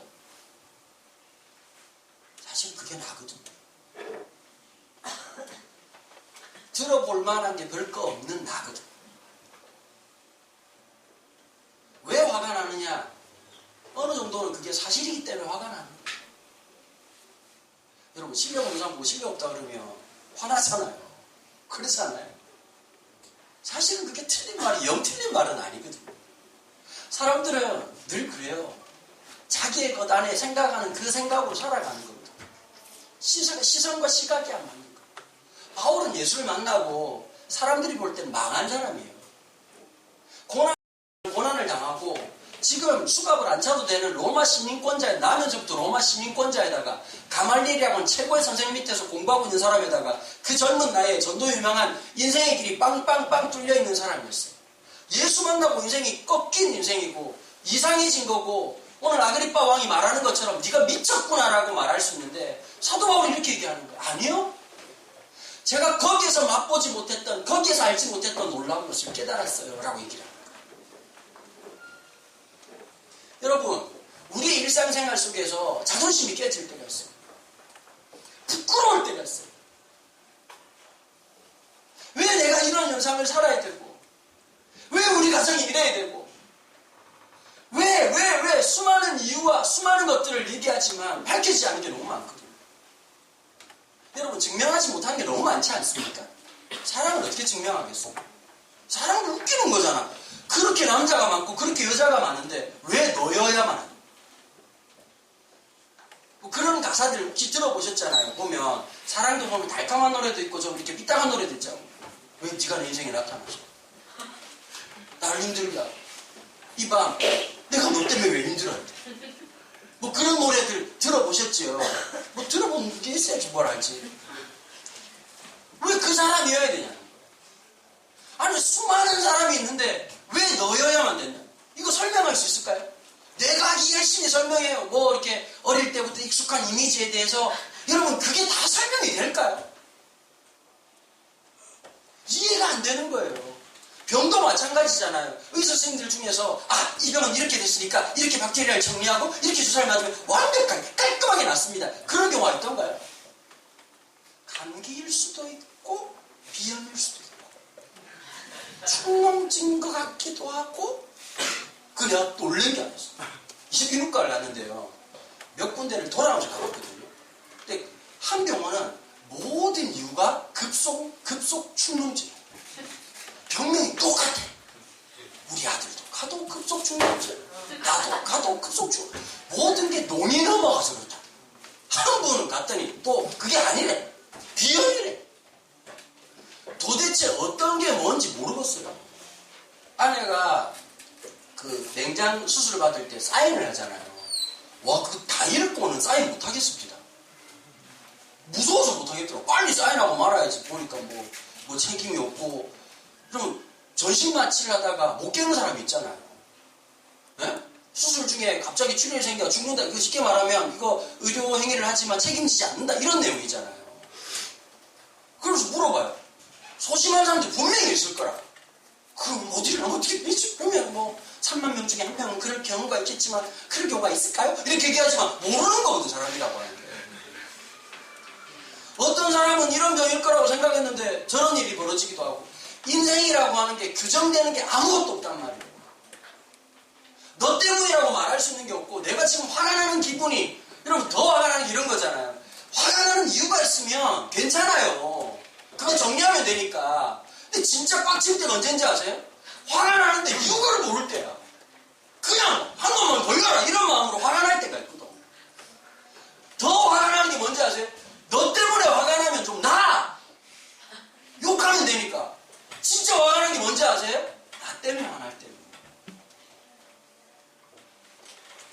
사실 그게 나거든요. 들어볼 만한 게 별거 없는 나거든. 왜 화가 나느냐? 어느 정도는 그게 사실이기 때문에 화가 나는 거예요. 여러분 실력 없는 사람 보고 실력 없다 그러면 화나잖아요. 그렇잖아요. 사실은 그게 틀린 말이 영 틀린 말은 아니거든요. 사람들은 늘 그래요. 자기의 것 안에 생각하는 그 생각으로 살아가는 겁니다. 시선과 시각이 안 맞는 거예요. 바울은 예수를 만나고 사람들이 볼 땐 망한 사람이에요. 고난을 당하고 지금 수갑을 안 차도 되는 로마 시민권자에, 나면서부터 로마 시민권자에다가 가말리엘이라고 하는 최고의 선생님 밑에서 공부하고 있는 사람에다가 그 젊은 나이에 전도 유명한 인생의 길이 빵빵빵 뚫려 있는 사람이었어요. 예수 만나고 인생이 꺾인 인생이고 이상해진 거고, 오늘 아그리빠 왕이 말하는 것처럼 네가 미쳤구나라고 말할 수 있는데, 사도 바울이 이렇게 얘기하는 거예요. 아니요, 제가 거기에서 맛보지 못했던, 거기에서 알지 못했던 놀라운 것을 깨달았어요 라고 얘기를 합니다. 여러분, 우리의 일상생활 속에서 자존심이 깨질 때가 있어요. 부끄러울 때가 있어요. 왜 내가 이런 현상을 살아야 되고, 왜 우리 가정이 이래야 되고, 왜 수많은 이유와 수많은 것들을 얘기하지만 밝혀지지 않은 게 너무 많거든요. 여러분, 증명하지 못한 게 너무 많지 않습니까? 사랑을 어떻게 증명하겠어? 사랑을 웃기는 거잖아. 그렇게 남자가 많고 그렇게 여자가 많은데 왜 너여야만 하냐? 뭐 그런 가사들 혹시 들어보셨잖아요. 보면 사랑도 보면 달콤한 노래도 있고 좀 이렇게 삐딱한 노래도 있잖아. 왜 네가 내 인생에 나타났어? 나를 힘들게 하고, 이 밤 내가 너 때문에 왜 힘들었대? 뭐 그런 노래들 들어보셨죠? 뭐 들어본 게 있어야지 뭘 알지. 왜 그 사람이어야 되냐? 아니, 수많은 사람이 있는데 왜 너여야만 됐냐? 이거 설명할 수 있을까요? 내가 아주 열심히 설명해요. 뭐 이렇게 어릴 때부터 익숙한 이미지에 대해서. 여러분, 그게 다 설명이 될까요? 이해가 안 되는 거예요. 병도 마찬가지잖아요. 의사 선생님들 중에서 이 병은 이렇게 됐으니까 이렇게 박테리아를 정리하고 이렇게 주사를 맞으면 완벽하게 깔끔하게 낫습니다. 그런 경우가 있던가요? 감기일 수도 있고 비염일 수도 있고 축농증인 것 같기도 하고. 그 내가 놀란 게 아니었어. 이비인후과를 갔는데요, 몇 군데를 돌아가면서 가봤거든요. 근데 한 병원은 모든 이유가 급속 축농증. 병명이 똑같아. 우리 아들도 가도 급속 축농증, 나도 가도 급속 축농증. 모든 게 논이 넘어가서 그렇다. 한 분은 갔더니 또 그게 아니래. 비염이래. 도대체 어떤 게 뭔지 모르겠어요. 아내가 그 냉장 수술을 받을 때 사인을 하잖아요. 와, 그 다 읽고는 사인 못하겠습니다. 무서워서 못하겠더라고. 빨리 사인하고 말아야지. 보니까 뭐 책임이 없고. 그럼 전신 마취를 하다가 못 깨는 사람이 있잖아요. 네? 수술 중에 갑자기 출혈이 생겨 죽는다. 이거 쉽게 말하면 이거 의료 행위를 하지만 책임지지 않는다. 이런 내용이잖아요. 그래서 물어봐요. 소심한 사람들 분명히 있을 거라. 그럼 어떻게 믿지? 그러면 뭐 3만 명 중에 한 명은 그럴 경우가 있겠지만 그럴 경우가 있을까요? 이렇게 얘기하지만 모르는 거거든, 사람이라고 하는 게. 어떤 사람은 이런 병일 거라고 생각했는데 저런 일이 벌어지기도 하고. 인생이라고 하는 게 규정되는 게 아무것도 없단 말이에요. 너 때문이라고 말할 수 있는 게 없고, 내가 지금 화가 나는 기분이, 여러분 더 화가 나는 게 이런 거잖아요. 화가 나는 이유가 있으면 괜찮아요. 그거 정리하면 되니까. 근데 진짜 빡칠 때가 언제인지 아세요? 화가 나는데 이유를 모를 때야. 그냥 한 놈만 걸려라 이런 마음으로 화가 날 때가 있거든. 더 화가 나는 게 뭔지 아세요? 너 때문에 화가 나면 좀 나! 욕하면 되니까. 진짜 화가 나는 게 뭔지 아세요? 나 때문에 화날 때문에.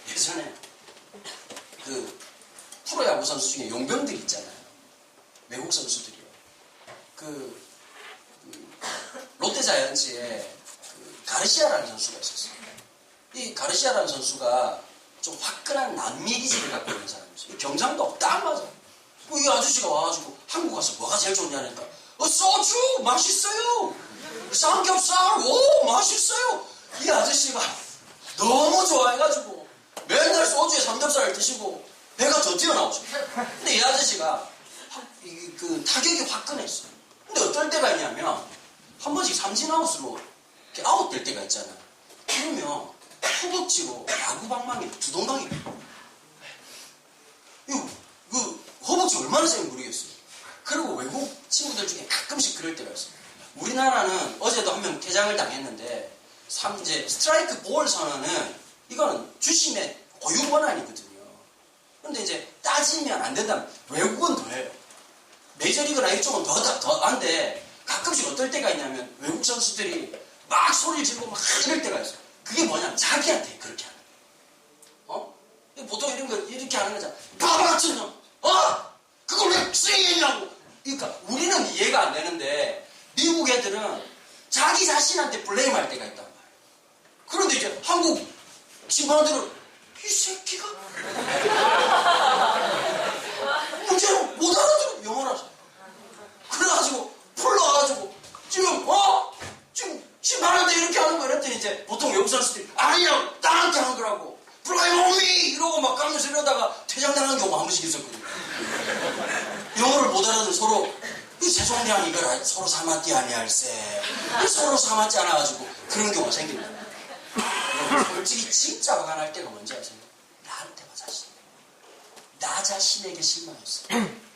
예전에 그 프로야구 선수 중에 용병들 있잖아요. 외국 선수들이요. 그 롯데자이언츠에 그 가르시아라는 선수가 있었어요. 이 가르시아라는 선수가 좀 화끈한 남미 기질을 갖고 있는 사람이었어요. 경상도 딱 맞아. 이 아저씨가 와가지고 한국 가서 뭐가 제일 좋냐니까, 소주 맛있어요. 삼겹살 맛있어요. 이 아저씨가 너무 좋아해가지고 맨날 소주에 삼겹살을 드시고 배가 더 튀어나오죠. 근데 이 아저씨가 그 타격이 화끈했어. 근데 어떨 때가 있냐면 한 번씩 삼진아웃으로 이렇게 아웃될 때가 있잖아요. 그러면 허벅지로 야구방망이를 두 동강이 그 허벅지 얼마나 세면 모르겠어요. 그리고 외국 친구들 중에 가끔씩 그럴 때가 있어요. 우리나라는 어제도 한 명 퇴장을 당했는데 이제 스트라이크 볼 선언은 이거는 주심의 고유 권한이거든요. 근데 이제 따지면 안 된다면 외국은 더해요. 메이저리그나 이쪽은 더 안돼. 가끔씩 어떨 때가 있냐면 외국 선수들이 막 소리를 지르고 막 이럴 때가 있어요. 그게 뭐냐면 자기한테 그렇게 하는 거예요. 보통 이런 거 이렇게 하는 거잖아. 바보같은 놈! 그걸 왜 스윙했냐고! 그러니까 우리는 이해가 안 되는데 미국 애들은 자기 자신한테 블레임할 때가 있단 말이에요. 그런데 이제 한국 심판들은 이 새끼가 문제는 못 알아들어. 영어라서. 그래가지고 불러가지고 지금 심판한테 이렇게 하는 거 이랬더니 이제 보통 외국 선수들이 아니야 나한테 하는 거라고 블레임 on me 이러고 막 까면서 이러다가 퇴장당하는 경우가 한 번씩 있었거든요. 영어를 못 알아듣는 서로 죄송해요 이걸 서로 삼았디 아니할세 서로 삼았지 않아가지고 그런 경우가 생깁니다. 솔직히 진짜 화가 날 때가 뭔지 아세요? 나한테가 자신. 나 자신에게 실망했어요.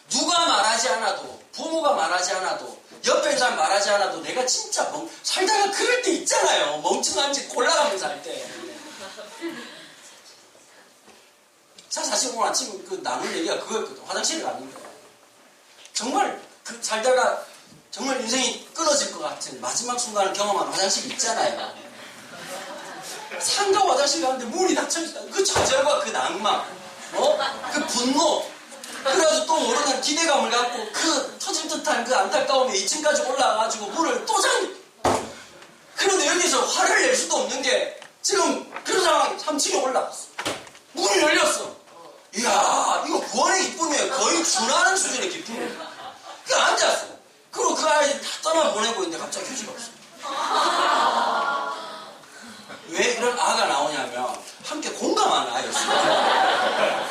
누가 말하지 않아도 부모가 말하지 않아도 옆에 사람 말하지 않아도 내가 진짜 살다가 그럴 때 있잖아요. 멍청한 짓 골라가면서 할 때. 사실 오늘 아침 나눌 얘기가 그거였거든. 화장실을 갔는데 정말 살다가 정말 인생이 끊어질 것 같은 마지막 순간을 경험한 화장실이 있잖아요. 상가 화장실 가는데 문이 닫혀있다. 그 좌절과 그 낭만, 그 분노, 그래가지고 또 모르는 기대감을 갖고 그 터질 듯한 그 안타까움에 2층까지 올라가가지고 문을 또 그런데 여기서 화를 낼 수도 없는 게 지금 그런 상황이 3층에 올라갔어. 문이 열렸어. 이야, 이거 구원의 기쁨이에요. 거의 준하는 수준의 기쁨이에요. 그 앉았어. 그리고 그 아이 다 떠나보내고 있는데 갑자기 휴지가 없어. 왜 이런 아가 나오냐면 함께 공감하는 아이였어요.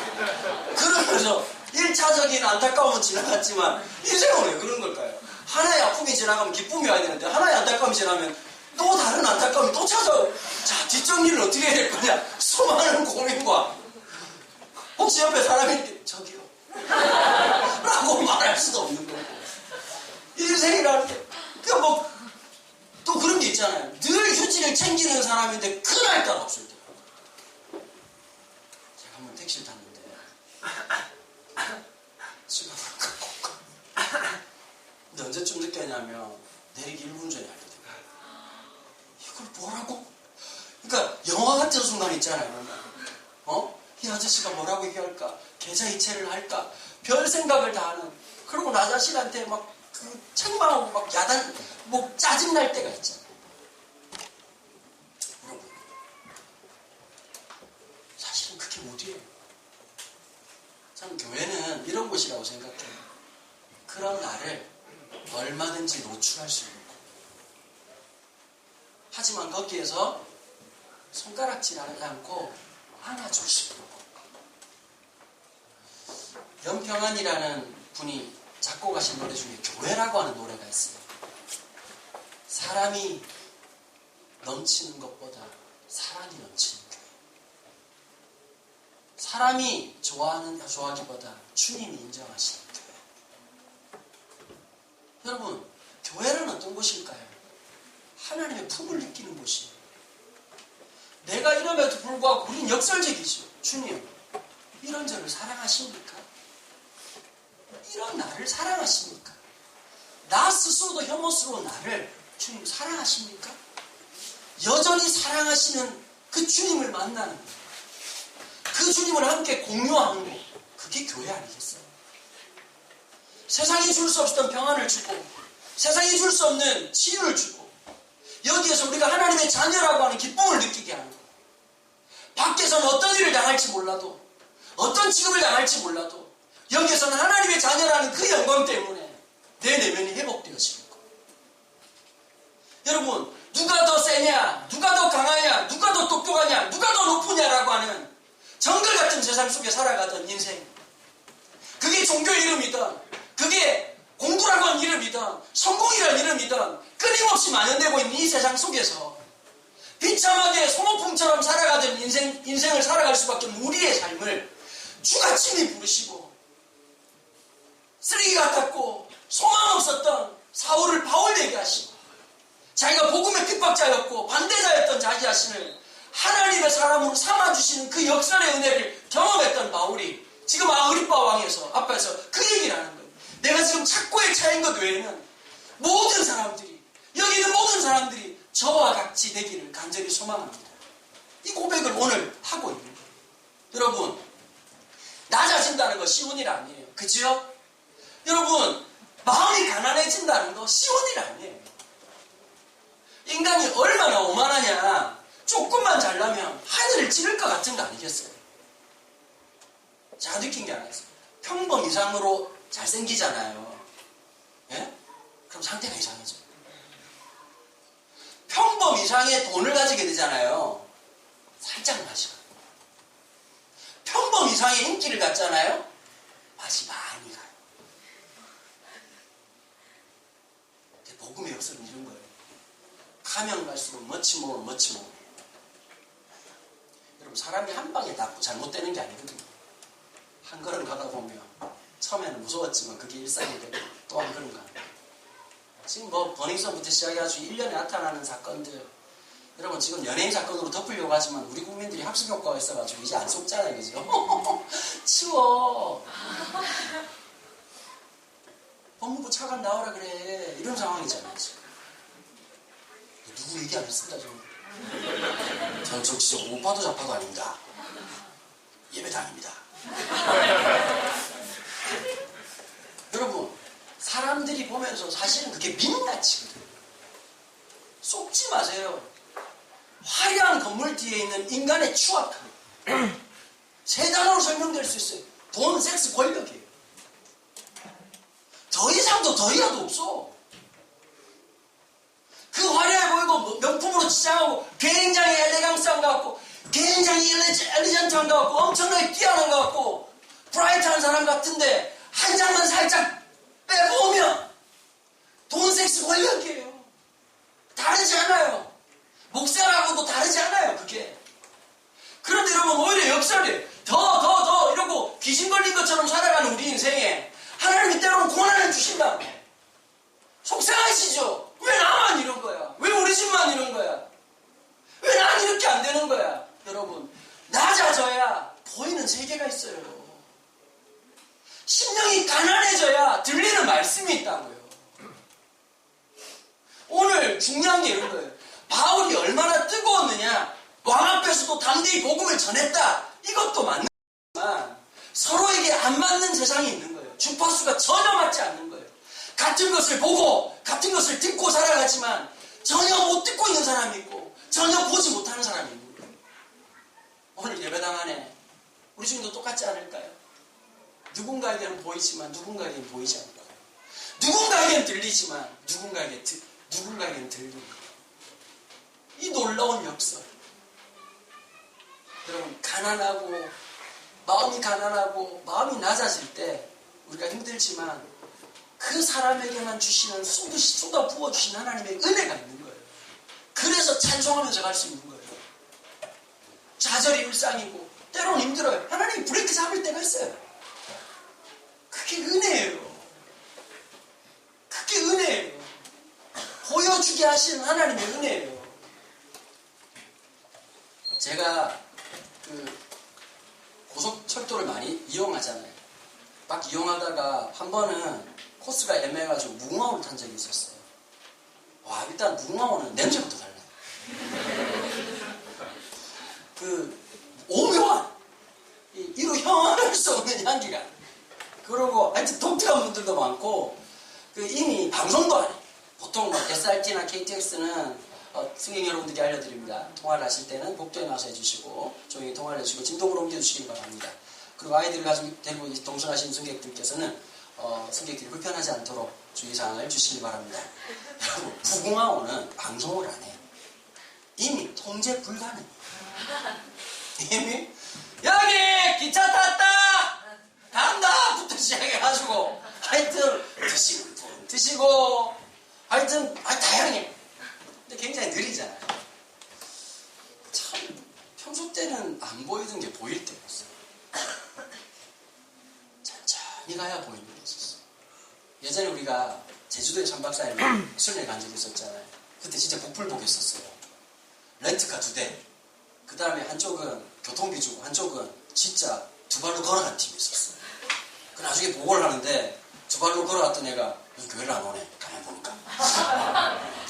그러면서 1차적인 안타까움은 지나갔지만 인생은 왜 그런 걸까요? 하나의 아픔이 지나가면 기쁨이 와야 되는데 하나의 안타까움이 지나면 또 다른 안타까움이 또 찾아오고 자 뒷정리를 어떻게 해야 될 거냐 수많은 고민과 혹시 옆에 사람이 있는데 저기요 라고 말할 수도 없는 거고 인생이라는 게 그러니까 또 그런 게 있잖아요. 늘 휴지를 챙기는 사람인데 그날 따라 없을 때 제가 한번 택시를 탔는데 지갑을 갖고 근데 언제쯤 느꼈냐면 내리기 1분 전에 알게 돼요. 이걸 뭐라고? 그러니까 영화 같은 순간 있잖아요. 이 아저씨가 뭐라고 얘기할까? 계좌 이체를 할까? 별 생각을 다 하는. 그리고 나 자신한테 막 그 책망하고 막 짜증날 때가 있잖아요. 여러분, 사실은 그게 어디예요? 저는 교회는 이런 곳이라고 생각해요. 그런 나를 얼마든지 노출할 수 있는 곳. 하지만 거기에서 손가락질하지 않고 안아줄 수 있는 곳. 연평안이라는 분이 작곡하신 노래 중에 교회라고 하는 노래가 있어요. 사람이 넘치는 것보다 사랑이 넘치는 교회. 사람이 좋아하기보다 주님이 인정하시는 교회. 여러분, 교회는 어떤 곳일까요? 하나님의 품을 느끼는 곳이에요. 내가 이름에도 불구하고 우린 역설적이죠. 주님, 이런 저를 사랑하십니까? 이런 나를 사랑하십니까? 나 스스로도 혐오스러운 나를 주님 사랑하십니까? 여전히 사랑하시는 그 주님을 만나는 것, 그 주님을 함께 공유하는 것, 그게 교회 아니겠어요? 세상이 줄 수 없었던 평안을 주고 세상이 줄 수 없는 치유를 주고 여기에서 우리가 하나님의 자녀라고 하는 기쁨을 느끼게 하는 것. 밖에서는 어떤 일을 당할지 몰라도 어떤 취급을 당할지 몰라도 여기에서는 하나님의 자녀라는 그 영광 때문에 내 내면이 회복되어지는 것. 여러분, 누가 더 세냐, 누가 더 강하냐, 누가 더 똑똑하냐, 누가 더 높으냐라고 하는 정글 같은 세상 속에 살아가던 인생, 그게 종교의 이름이든 그게 공부라고 하는 이름이든 성공이라는 이름이든 끊임없이 만연되고 있는 이 세상 속에서 비참하게 소모품처럼 살아가던 인생을 살아갈 수밖에 없는 우리의 삶을 주가 친히 부르시고 쓰레기 같았고 소망 없었던 사울을 바울 되게 하시고 자기가 복음의 핍박자였고 반대자였던 자기 자신을 하나님의 사람으로 삼아주시는 그 역설의 은혜를 경험했던 바울이 지금 아그리빠 왕에서 앞에서 그 얘기를 하는 거예요. 내가 지금 착고에 차인 것 외에는 모든 사람들이, 여기 있는 모든 사람들이 저와 같이 되기를 간절히 소망합니다. 이 고백을 오늘 하고 있는 거예요. 여러분, 낮아진다는 거 쉬운 일 아니에요. 그죠? 여러분, 마음이 가난해진다는 거 쉬운 일 아니에요. 인간이 얼마나 오만하냐. 조금만 잘나면 하늘을 찌를 것 같은 거 아니겠어요? 제가 느낀 게 하나 있어요. 평범 이상으로 잘생기잖아요. 예? 그럼 상태가 이상해져요. 평범 이상의 돈을 가지게 되잖아요. 살짝 맛이 가요. 평범 이상의 인기를 갖잖아요. 맛이 많이 가요. 근데 복음의 역설은 이런 거예요. 가면 갈수록 멋지모. 여러분, 사람이 한 방에 다 잘못되는 게 아니거든요. 한 걸음 가다 보면 처음에는 무서웠지만 그게 일상이 되고 또 한 걸음 가는 거예요. 지금 뭐 버닝썬부터 시작해가지고 1년에 나타나는 사건들, 여러분 지금 연예인 사건으로 덮으려고 하지만 우리 국민들이 학습 효과가 있어가지고 이제 안 속잖아요. 그죠? 치워. 법무부 차관 나오라 그래. 이런 상황이잖아요. 지금. 누구 얘기 안 했습니다. 저는 저 진짜 오파도 좌파도 아닙니다. 예배당입니다. 여러분, 사람들이 보면서 사실은 그게 민낯이거든요. 속지 마세요. 화려한 건물 뒤에 있는 인간의 추악함. 세 단어로 설명될 수 있어요. 돈, 섹스, 권력이에요. 더 이상도 더 이하도 없어. 그 화려해 보이고 명품으로 치장하고 굉장히 엘레강스한 것 같고 굉장히 엘리전트한 것 같고 엄청나게 뛰어난 것 같고 브라이트한 사람 같은데 한 장만 살짝 빼고 오면 돈, 섹스, 권력이에요. 다르지 않아요. 목사라고도 다르지 않아요. 그게. 그런데 여러분, 오히려 역설이 더 이러고 귀신 걸린 것처럼 살아가는 우리 인생에 하나님이 때로는 고난을 주신다. 속상하시죠? 왜 나만 이런 거야? 왜 우리 집만 이런 거야? 왜 난 이렇게 안 되는 거야? 여러분, 낮아져야 보이는 세계가 있어요. 심령이 가난해져야 들리는 말씀이 있다고요. 오늘 중요한 게 이런 거예요. 바울이 얼마나 뜨거웠느냐. 왕 앞에서도 담대히 복음을 전했다. 이것도 맞지만 서로에게 안 맞는 세상이 있는 거예요. 주파수가 전혀 맞지 않는 거예요. 같은 것을 보고 같은 것을 듣고 살아가지만 전혀 못 듣고 있는 사람이 있고 전혀 보지 못하는 사람이 있는 거예요. 오늘 예배당 안에 우리 중도 똑같지 않을까요? 누군가에게는 보이지만 누군가에게는 보이지 않고 누군가에게는 들리지만 누군가에게는 들리는 거예요. 이 놀라운 역설. 여러분, 가난하고 마음이 낮아질 때 우리가 힘들지만 그 사람에게만 주시는 쏟아 부어주신 하나님의 은혜가 있는 거예요. 그래서 찬송하면서 갈 수 있는 거예요. 좌절이 일상이고 때로는 힘들어요. 하나님이 브레이크 잡을 때가 있어요. 그게 은혜예요. 그게 은혜예요. 보여주게 하시는 하나님의 은혜예요. 제가 고속철도를 많이 이용하잖아요. 막 이용하다가 한 번은 코스가 애매해가지고 무궁화호를 탄 적이 있었어요. 와, 일단 무궁화호는 냄새부터 달라요. 오묘한 이로 형할 수 없는 향기가. 그리고 하여튼 독특한 분들도 많고 이미 방송도 안 해요. 보통 SRT나 KTX는 승객 여러분들께 알려드립니다. 통화를 하실 때는 복도에 나와서 해주시고 조용히 통화를 해주시고 진동으로 옮겨주시기 바랍니다. 그리고 아이들을 가지고 데리고 동승하시는 승객들께서는 승객들이 불편하지 않도록 주의사항을 주시기 바랍니다. 여러분, 무궁화호는 방송을 안 해요. 이미 통제 불가능해요. 이미 여기 기차 탔다 간다 부터 시작해가지고 하여튼 드시고 하여튼 다양해. 근데 굉장히 느리잖아요. 참 평소 때는 안 보이던 게 보일 때가 있어요. 천천히 가야 보이는 게 있었어요. 예전에 우리가 제주도에 3박 4일 수련회 간 적이 있었잖아요. 그때 진짜 복불복이었었어요. 렌트카 2대. 그 다음에 한쪽은 교통비 주고 한쪽은 진짜 2발로 걸어간 팀이 있었어요. 그 나중에 보고를 하는데 2발로 걸어갔던 애가 교회를 안 오네. 가만 보니까.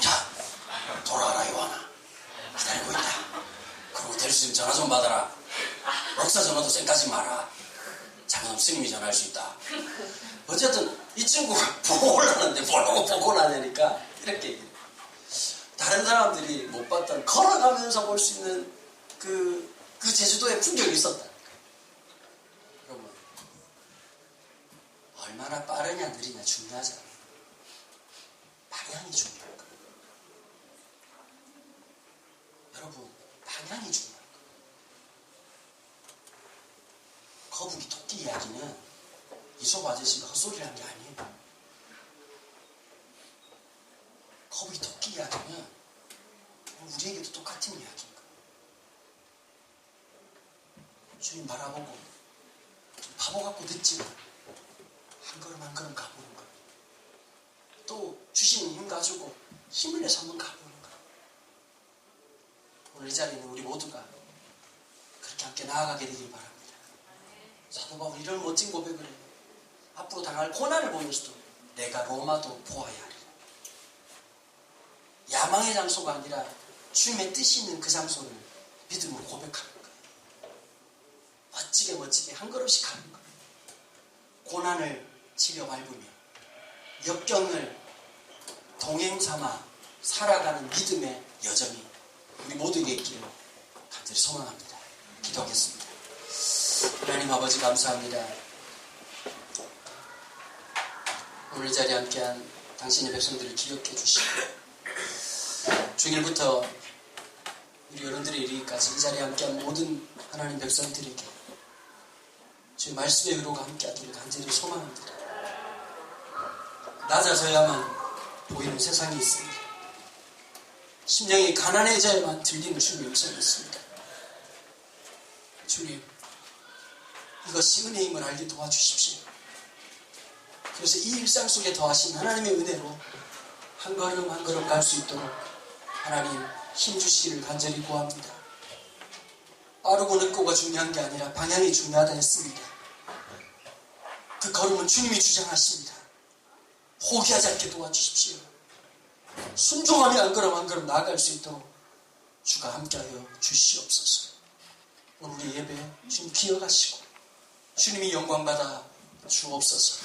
자, 돌아와라 요하나. 기다리고 있다. 그리고 될 수 있으면 전화 좀 받아라. 목사 전화도 쌩까지 마라. 잘못하면 스님이 전화할 수 있다. 어쨌든 이 친구가 보고를 하는데 뭘 보고 보고를 하냐니까 이렇게 얘기해요. 다른 사람들이 못 봤던 걸어가면서 볼 수 있는 그 제주도의 풍경이 있었다. 여러분, 얼마나 빠르냐 느리냐 중요하지 않아요. 방향이 중요한 거예요. 여러분, 방향이 중요한 거예요. 거북이 토끼 이야기는 이솝 아저씨가 헛소리를 한 게 아니에요. 거북이 토끼 이야기는 우리에게도 똑같은 이야기인 거예요. 주님 바라보고 좀 바보 같고 늦지만 한 걸음 한 걸음 가보는 거예요. 또 주시는 힘 가지고 힘을 내서 한번 가보는 거예요. 오늘 이 자리에 있는 우리 모두가 그렇게 함께 나아가게 되길 바랍니다. 사도 바울이 이런 멋진 고백을 해요. 앞으로 당할 고난을 보면서도 내가 로마도 보아야 하리라. 야망의 장소가 아니라 주님의 뜻이 있는 그 장소를 믿음으로 고백하는 거예요. 멋지게 한 걸음씩 가는 거예요. 고난을 지려 밟으며 역경을 동행 삼아 살아가는 믿음의 여정이 우리 모두에게 있기를 간절히 소망합니다. 기도하겠습니다. 하나님 아버지 감사합니다. 오늘 이 자리에 함께한 당신의 백성들을 기억해 주시고 중일부터 우리 여러분들의 이르기까지 이 자리에 함께한 모든 하나님 백성들에게 주의 말씀의 의로가 함께하기를 간절히 소망합니다. 낮아져야만 보이는 세상이 있습니다. 심령이 가난해져야만 들리는 주님의 음성이 있습니다. 주님, 이것이 은혜임을 알게 도와주십시오. 그래서 이 일상 속에 더하신 하나님의 은혜로 한 걸음 한 걸음 갈 수 있도록 하나님 힘 주시기를 간절히 구합니다. 빠르고 늦고가 중요한 게 아니라 방향이 중요하다 했습니다. 그 걸음은 주님이 주장하십니다. 포기하지 않게 도와주십시오. 순종하며 한 걸음 한 걸음 나아갈 수 있도록 주가 함께하여 주시옵소서. 오늘 우리 예배 주님 기억하시고 주님이 영광받아 주옵소서.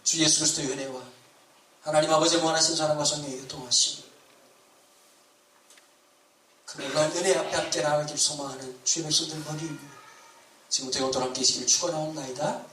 주 예수 그리스도의 은혜와 하나님 아버지의 무한하신 사랑과 성령의 교통하시고 그 놀라운 은혜 앞에 함께 나아가길 소망하는 주의 백성들 머리 위에 지금부터 영원토록 함께 계시기를 축원하옵나이다.